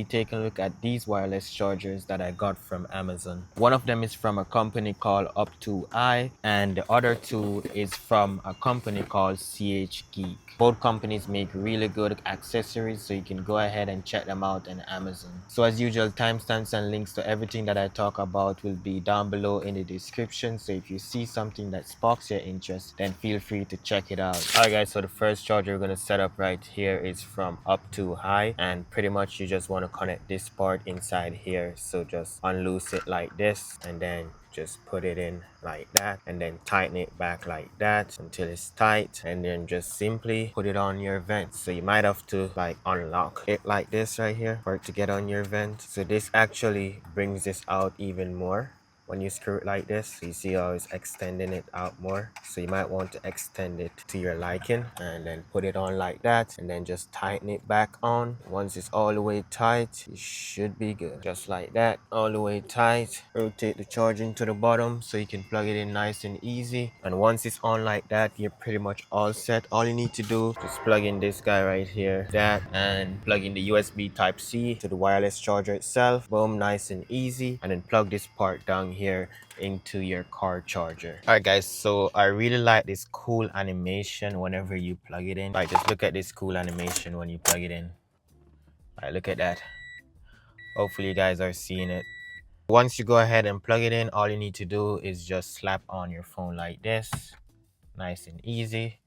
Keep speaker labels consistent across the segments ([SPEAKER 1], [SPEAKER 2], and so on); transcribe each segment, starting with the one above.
[SPEAKER 1] taking a look at these wireless chargers that I got from Amazon. One of them is from a company called UPTOHIGH, and the other two is from a company called CHGeek. Both companies make really good accessories, so you can go ahead and check them out on Amazon. So as usual, timestamps and links to everything that I talk about will be down below in the description. So if you see something that sparks your interest, then feel free to check it out. Alright guys, so the first charger we're going to set up right here is from UPTOHIGH, and pretty much you just want to connect this part inside here. So just unloose it like this, and then just put it in like that, and then tighten it back like that until it's tight, and then just simply put it on your vent. So you might have to like unlock it like this right here for it to get on your vent. So this actually brings this out even more when you screw it like this. So you see how it's extending it out more, so you might want to extend it to your liking, and then put it on like that, and then just tighten it back on. Once it's all the way tight, it should be good, just like that, all the way tight. Rotate the charging to the bottom so you can plug it in nice and easy, and once it's on like that, you're pretty much all set. All you need to do, just plug in this guy right here, that, and plug in the USB type C to the wireless charger itself. Boom, nice and easy. And then plug this part down here into your car charger. All right guys, so I really like this cool animation whenever you plug it in. Like, just look at this cool animation when you plug it in. All right, look at that. Hopefully you guys are seeing it. Once you go ahead and plug it in, all you need to do is just slap on your phone like this, nice and easy,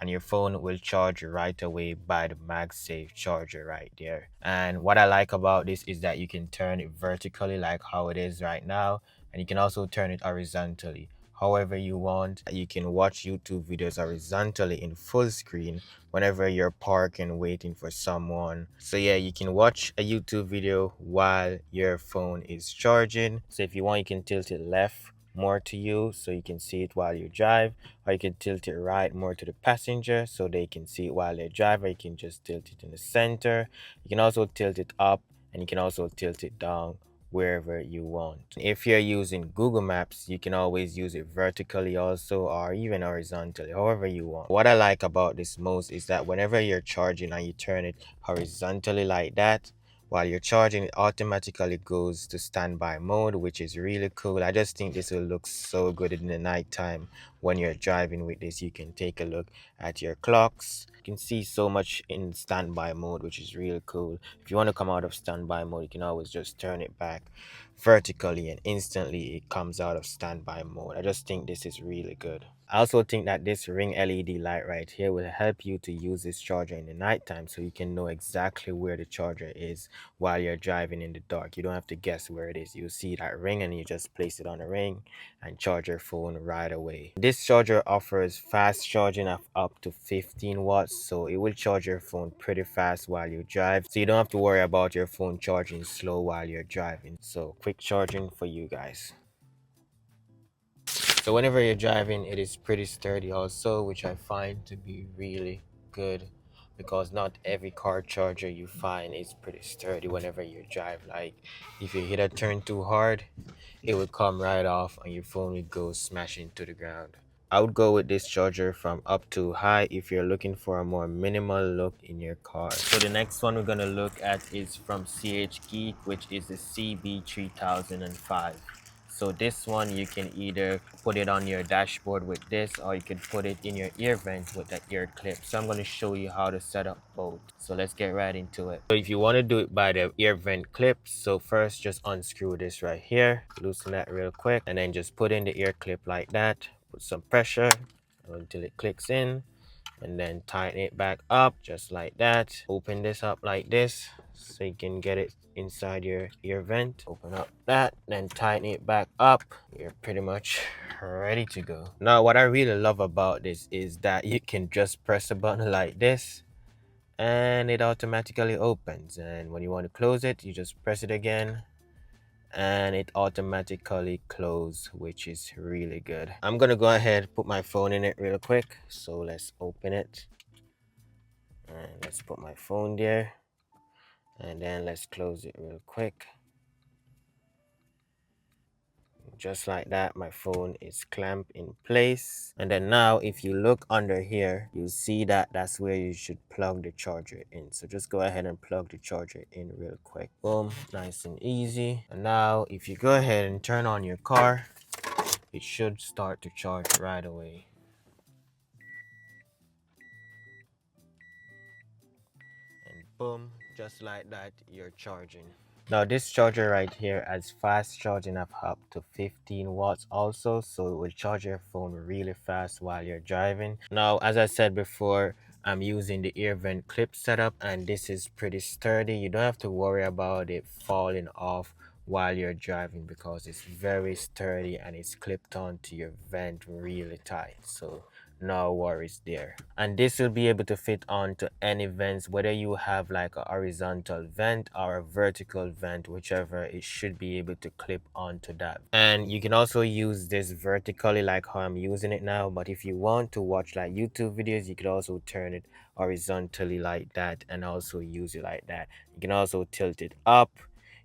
[SPEAKER 1] and your phone will charge right away by the Magsafe charger right there. And what I like about this is that you can turn it vertically like how it is right now, and you can also turn it horizontally however you want. You can watch YouTube videos horizontally in full screen whenever you're parking waiting for someone. So yeah, you can watch a YouTube video while your phone is charging. So if you want, you can tilt it left more to you so you can see it while you drive, or you can tilt it right more to the passenger so they can see it while they drive, or you can just tilt it in the center. You can also tilt it up, and you can also tilt it down wherever you want. If you're using Google Maps, you can always use it vertically also, or even horizontally, however you want. What I like about this most is that whenever you're charging and you turn it horizontally like that, while you're charging, it automatically goes to standby mode, which is really cool. I just think this will look so good in the nighttime when you're driving with this. You can take a look at your clocks. You can see so much in standby mode, which is really cool. If you want to come out of standby mode, you can always just turn it back vertically, and instantly it comes out of standby mode. I just think this is really good. I also think that this ring LED light right here will help you to use this charger in the nighttime, so you can know exactly where the charger is while you're driving in the dark. You don't have to guess where it is. You see that ring and you just place it on a ring and charge your phone right away. This charger offers fast charging of up to 15 watts, so it will charge your phone pretty fast while you drive, so you don't have to worry about your phone charging slow while you're driving. So quick charging for you guys. So whenever you're driving, it is pretty sturdy also, which I find to be really good, because not every car charger you find is pretty sturdy whenever you drive. Like, if you hit a turn too hard, it would come right off and your phone would go smashing to the ground. I would go with this charger from UPTOHIGH if you're looking for a more minimal look in your car. So the next one we're going to look at is from CHGeek, which is the CB3005. So this one, you can either put it on your dashboard with this, or you can put it in your ear vent with that ear clip. So I'm going to show you how to set up both. So let's get right into it. So if you want to do it by the ear vent clip, so first just unscrew this right here, loosen that real quick, and then just put in the ear clip like that. Put some pressure until it clicks in, and then tighten it back up just like that. Open this up like this so you can get it inside your ear vent. Open up that, then tighten it back up. You're pretty much ready to go. Now what I really love about this is that you can just press a button like this and it automatically opens, and when you want to close it, you just press it again and it automatically closes, which is really good. I'm gonna go ahead and put my phone in it real quick. So let's open it, and let's put my phone there, and then let's close it real quick. just like that, my phone is clamped in place. And then now if you look under here, you'll see that that's where you should plug the charger in. So just go ahead and plug the charger in real quick. Boom, nice and easy. And now if you go ahead and turn on your car, it should start to charge right away. And boom, just like that, you're charging. Now this charger right here has fast charging of up to 15 watts also, so it will charge your phone really fast while you're driving. Now as I said before, I'm using the ear vent clip setup, and this is pretty sturdy. You don't have to worry about it falling off while you're driving because it's very sturdy and it's clipped onto your vent really tight, so no worries there. And this will be able to fit onto any vents, whether you have like a horizontal vent or a vertical vent, whichever, it should be able to clip onto that. And you can also use this vertically like how I'm using it now, but if you want to watch like YouTube videos, you could also turn it horizontally like that and also use it like that. You can also tilt it up,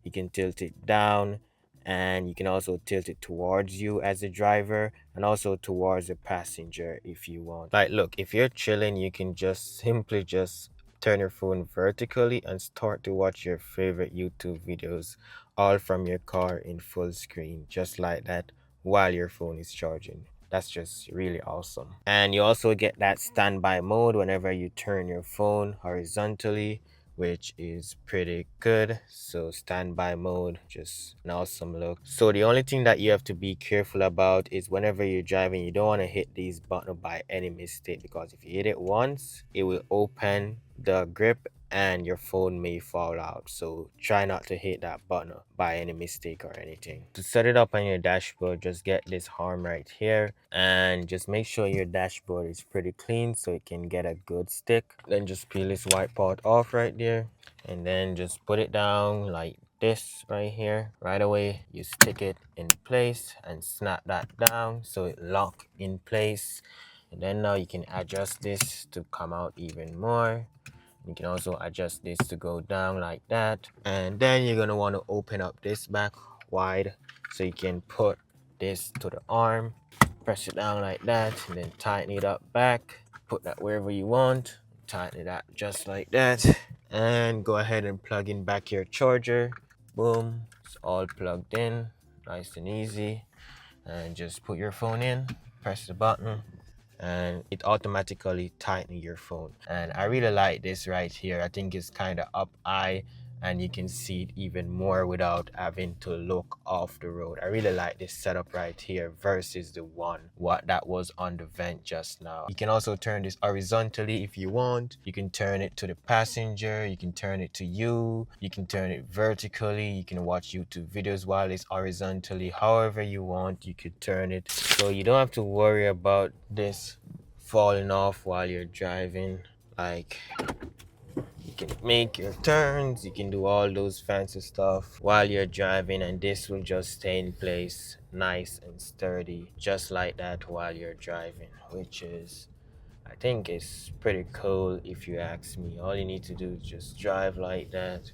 [SPEAKER 1] you can tilt it down, and you can also tilt it towards you as a driver and also towards a passenger if you want. Like look, if you're chilling, you can just simply just turn your phone vertically and start to watch your favorite YouTube videos all from your car in full screen, just like that, while your phone is charging. That's just really awesome. And you also get that standby mode whenever you turn your phone horizontally, which is pretty good. So standby mode, just an awesome look. So the only thing that you have to be careful about is whenever you're driving, you don't want to hit these buttons by any mistake, because if you hit it once, it will open the grip and your phone may fall out. So try not to hit that button by any mistake or anything. To set it up on your dashboard, just get this arm right here and just make sure your dashboard is pretty clean so it can get a good stick. Then just peel this white part off right there and then just put it down like this right here. Right away you stick it in place and snap that down so it lock in place. And then now you can adjust this to come out even more. You can also adjust this to go down like that. And then you're going to want to open up this back wide so you can put this to the arm. Press it down like that and then tighten it up back. Put that wherever you want. Tighten it up just like that. And go ahead and plug in back your charger. Boom. It's all plugged in. Nice and easy. And just put your phone in. Press the button, and it automatically tightens your phone. And I really like this right here. I think it's kind of up high and you can see it even more without having to look off the road. I really like this setup right here versus the one what that was on the vent just now. You can also turn this horizontally if you want. You can turn it to the passenger, you can turn it to you, you can turn it vertically, you can watch YouTube videos while it's horizontally. However you want, you could turn it, so you don't have to worry about this falling off while you're driving. Like, you can make your turns, you can do all those fancy stuff while you're driving, and this will just stay in place nice and sturdy just like that while you're driving, which is, I think, is pretty cool if you ask me. All you need to do is just drive like that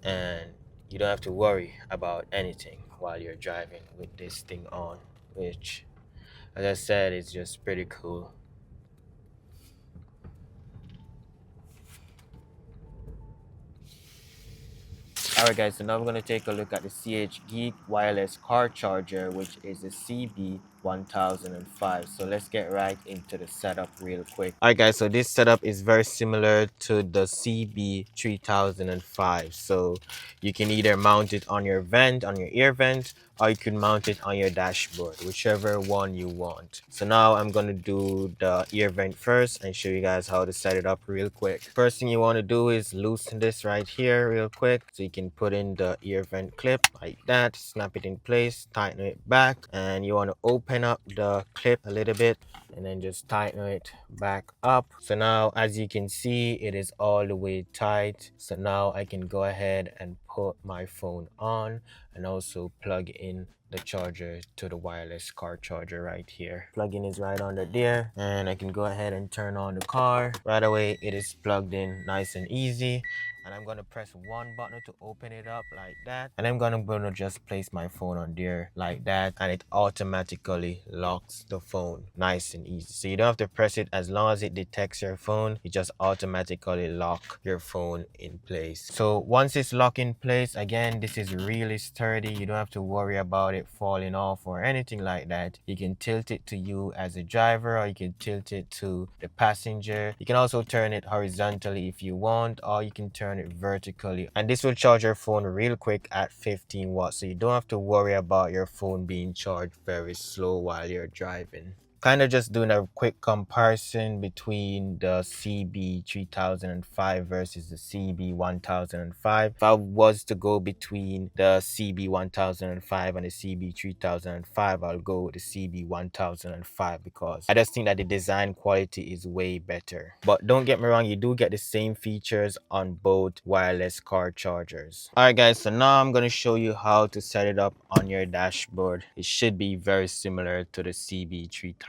[SPEAKER 1] and you don't have to worry about anything while you're driving with this thing on, which, as I said, is just pretty cool. Alright guys, so now we're going to take a look at the CHGeek wireless car charger, which is the CB1005. So let's get right into the setup real quick. Alright guys, so this setup is very similar to the CB3005. So you can either mount it on your vent, on your ear vent, or you can mount it on your dashboard, whichever one you want. So now I'm going to do the ear vent first and show you guys how to set it up real quick. First thing you want to do is loosen this right here real quick so you can put in the ear vent clip like that, snap it in place, tighten it back, and you want to open up the clip a little bit and then just tighten it back up. So now as you can see, it is all the way tight. So now I can go ahead and put my phone on and also plug in the charger to the wireless car charger right here. Plug-in is right under there, and I can go ahead and turn on the car right away. It is plugged in nice and easy, and I'm gonna press one button to open it up like that, and I'm gonna just place my phone on there like that, and it automatically locks the phone nice and easy. So you don't have to press it. As long as it detects your phone, it just automatically lock your phone in place. So once it's locked in place, again, this is really sturdy. You don't have to worry about it falling off or anything like that. You can tilt it to you as a driver, or you can tilt it to the passenger. You can also turn it horizontally if you want, or you can turn it vertically, and this will charge your phone real quick at 15 watts. So you don't have to worry about your phone being charged very slow while you're driving. Kind of just doing a quick comparison between the CB3005 versus the CB1005. If I was to go between the CB1005 and the CB3005, I'll go with the CB1005 because I just think that the design quality is way better. But don't get me wrong, you do get the same features on both wireless car chargers. Alright guys, so now I'm going to show you how to set it up on your dashboard. It should be very similar to the CB3005.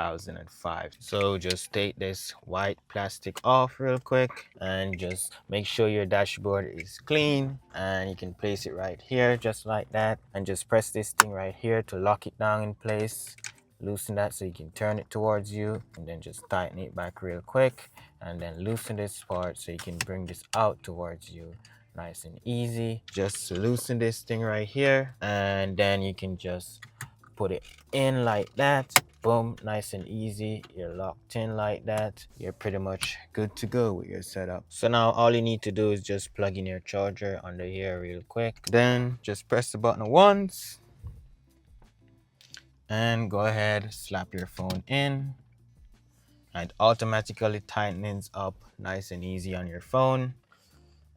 [SPEAKER 1] So just take this white plastic off real quick and just make sure your dashboard is clean, and you can place it right here just like that, and just press this thing right here to lock it down in place. Loosen that so you can turn it towards you, and then just tighten it back real quick, and then loosen this part so you can bring this out towards you. Nice and easy. Just loosen this thing right here, and then you can just put it in like that. Boom, nice and easy. You're locked in like that. You're pretty much good to go with your setup. So now all you need to do is just plug in your charger under here real quick. Then just press the button once and go ahead, slap your phone in, and automatically tightens up nice and easy on your phone,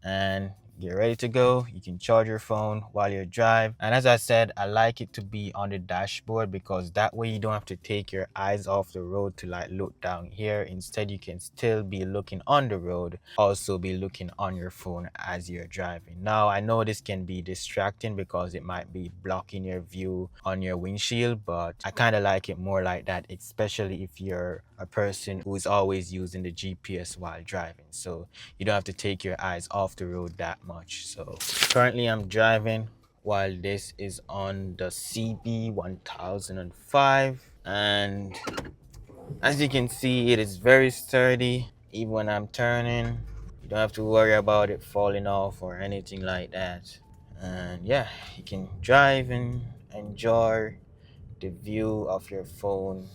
[SPEAKER 1] and you're ready to go. You can charge your phone while you drive. And as I said, I like it to be on the dashboard because that way you don't have to take your eyes off the road to like look down here. Instead, you can still be looking on the road, also be looking on your phone as you're driving. Now, I know this can be distracting because it might be blocking your view on your windshield, but I kind of like it more like that, especially if you're a person who is always using the GPS while driving. So you don't have to take your eyes off the road that much. So currently I'm driving while this is on the CB1005, and as you can see, it is very sturdy. Even when I'm turning, you don't have to worry about it falling off or anything like that. And yeah, you can drive and enjoy the view of your phone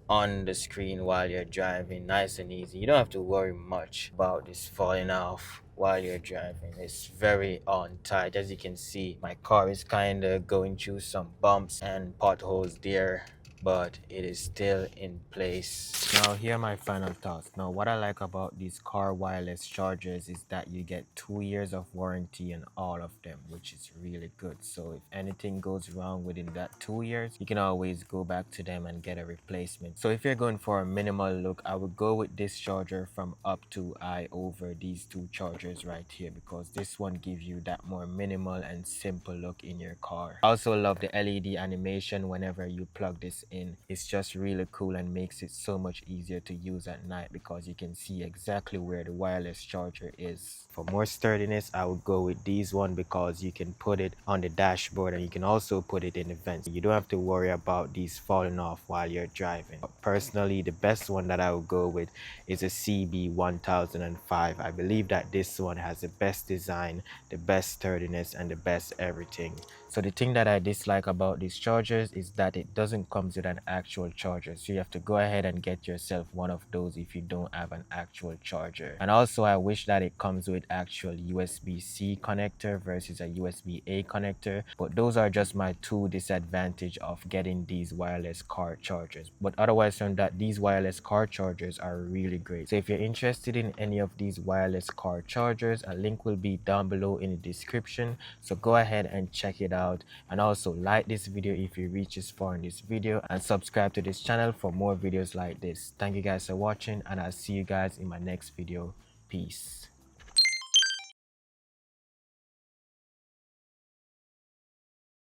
[SPEAKER 1] on the screen while you're driving, nice and easy. You don't have to worry much about this falling off while you're driving. It's very on tight. As you can see, my car is kind of going through some bumps and potholes there, but it is still in place. Now here are my final thoughts. Now what I like about these car wireless chargers is that you get 2 years of warranty on all of them, which is really good. So if anything goes wrong within that 2 years, you can always go back to them and get a replacement. So if you're going for a minimal look, I would go with this charger from UPTOHIGH over these two chargers right here, because this one gives you that more minimal and simple look in your car. I also love the LED animation whenever you plug this in. It's just really cool and makes it so much easier to use at night because you can see exactly where the wireless charger is. For more sturdiness, I would go with these one because you can put it on the dashboard and you can also put it in the vents. You don't have to worry about these falling off while you're driving. But personally, the best one that I would go with is a CB1005. I believe that this one has the best design, the best sturdiness, and the best everything. So the thing that I dislike about these chargers is that it doesn't come with an actual charger. So you have to go ahead and get yourself one of those if you don't have an actual charger. And also I wish that it comes with actual USB-C connector versus a USB-A connector. But those are just my two disadvantages of getting these wireless car chargers. But otherwise from that, these wireless car chargers are really great. So if you're interested in any of these wireless car chargers, a link will be down below in the description. So go ahead and check it out. And also like this video if you reach this far in this video, and subscribe to this channel for more videos like this. Thank you guys for watching, and I'll see you guys in my next video. Peace.